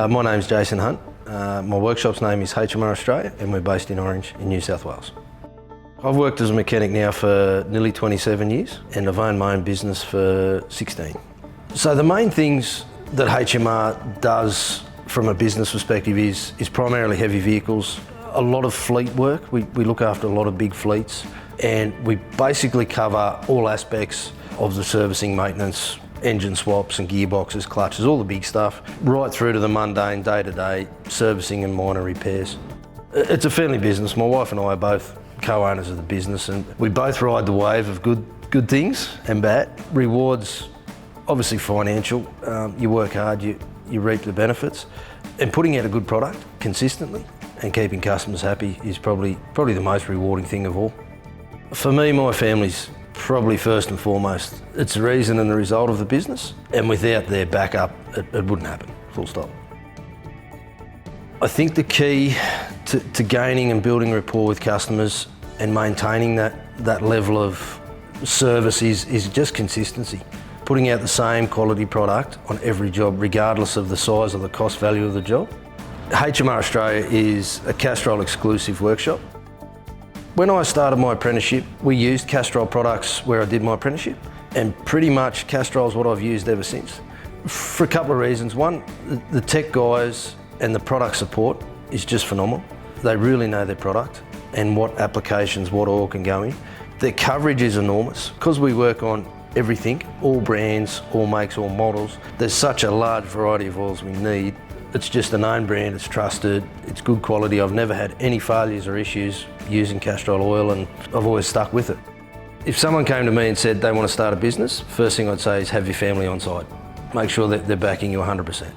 My name's Jason Hunt. My workshop's name is HMR Australia and we're based in Orange in New South Wales. I've worked as a mechanic now for nearly 27 years and I've owned my own business for 16. So the main things that HMR does from a business perspective is primarily heavy vehicles, a lot of fleet work. We look after a lot of big fleets and we basically cover all aspects of the servicing, maintenance, engine swaps and gearboxes, clutches, all the big stuff, right through to the mundane day-to-day servicing and minor repairs. It's a family business. My wife and I are both co-owners of the business and we both ride the wave of good things and bad. Rewards, obviously financial. You work hard, you reap the benefits. And putting out a good product consistently and keeping customers happy is probably the most rewarding thing of all. For me, my family's probably first and foremost. It's the reason and the result of the business, and without their backup, it wouldn't happen, full stop. I think the key to gaining and building rapport with customers and maintaining that level of service is just consistency. Putting out the same quality product on every job, regardless of the size or the cost value of the job. HMR Australia is a Castrol exclusive workshop. When I started my apprenticeship, we used Castrol products where I did my apprenticeship, and pretty much Castrol is what I've used ever since. For a couple of reasons. One, the tech guys and the product support is just phenomenal. They really know their product and what applications, what oil can go in. Their coverage is enormous. Because we work on everything, all brands, all makes, all models, there's such a large variety of oils we need. It's just a known brand, it's trusted, it's good quality. I've never had any failures or issues using Castrol oil and I've always stuck with it. If someone came to me and said they want to start a business, first thing I'd say is have your family on side. Make sure that they're backing you 100%.